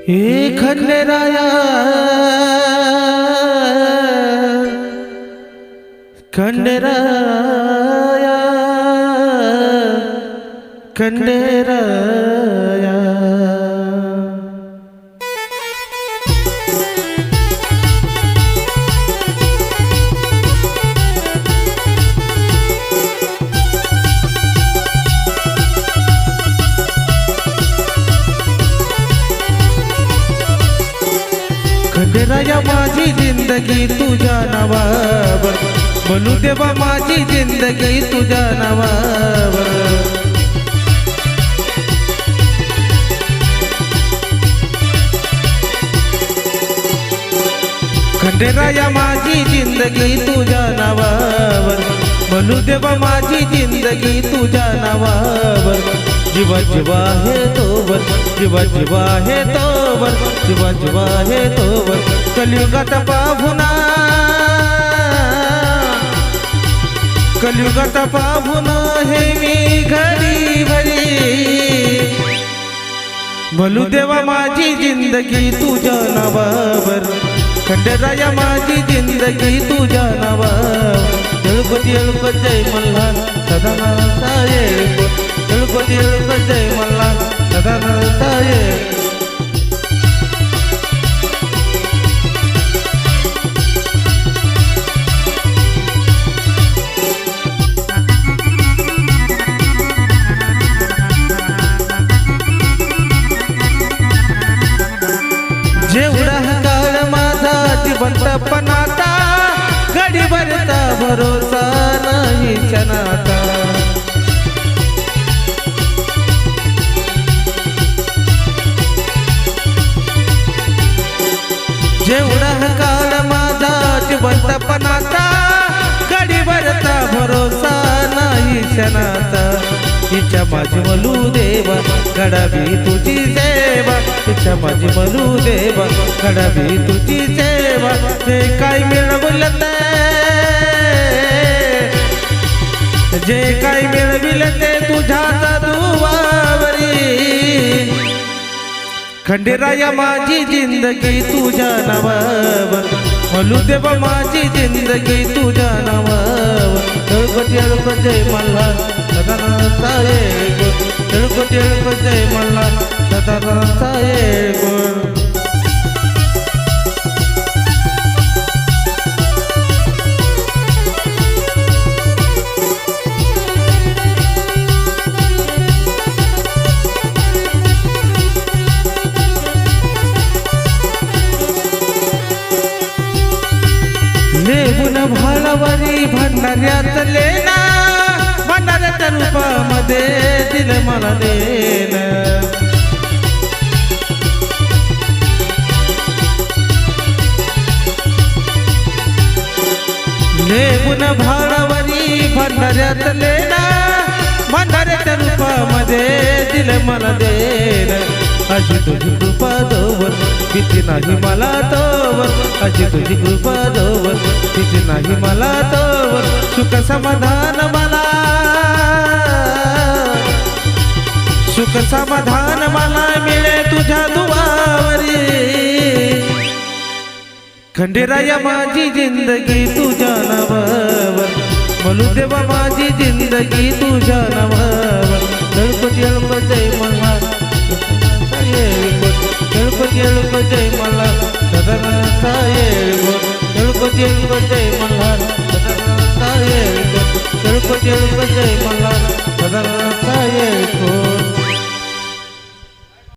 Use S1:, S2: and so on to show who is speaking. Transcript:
S1: हे खंडेराया खंडेराया खंडेराया खंडेराया माझी जिंदगी तुझ्या नावावर म्हणू देवा माझी जिंदगी तुझ्या नावावर खंडेराया माझी जिंदगी तुझ्या नावावर म्हणू देवा माझी जिंदगी तुझ्या नावावर जीवा जीवा हे तोवर जीवा जीवा हे तोवर जीवा जीवा हे तोवर कलियुगात पाहुणा कलियुगात पाहुणा हे मी घडी भरी म्हणू देवा माझी जिंदगी तुझ्या नावावर खंडेराया माझी जिंदगी तुझ्या नावावर तिळपती तिळपत जय मल्हार सदानंदा येळकोट तिळपती तिळपत जय मल्हार सदानंदा येळकोट जेवढा काळ माझा जिवंतपणाचा घडीभरचा भरोसा नाही क्षणाचा जेवढा काळ माझा जिवंतपणाचा घडीभरचा भरोसा नाही क्षणाचा इच्छा माझी म्हणू देवा घडावी तुझी सेवा इच्छा माझी म्हणू देवा घडावी तुझी सेवा जे काय मिळवलं जे काय मिळविलं ते तुझ्याच दुवावरी खंडेराया माझी जिंदगी तुझ्या नावावर म्हणू देवा माझी जिंदगी तुझ्या नावावर तिळपती तिळपत जय मल्हार सदानंदा येळकोट तिळपती तिळपत जय मल्हार सदानंदा येळकोट लेबून भाळावरी भंडाऱ्यात लेना भंडाऱ्याच्या रूपामध्ये दिलं मला देण लेबून भाळावरी भंडाऱ्यात लेना भंडाऱ्याच्या रूपामध्ये दिलं मला देण अशी तुझी कृपा दोवर किती नाही मला तोवर अशी तुझी कृपा दोवर किती नाही मला तोवर सुख समाधान मला सुख समाधान मला मिळे तुझ्या दुवावरी खंडेराया माझी जिंदगी तुझ्या नावावर म्हणू देवा माझी जिंदगी तुझ्या नावावर तिळपती तिळपत जय मल्हार तिळपती तिळपत जय मल्हार सदानंदा येळकोट तिळपती तिळपत जय मल्हार सदानंदा येळकोट तिळपती तिळपत जय मल्हार सदानंदा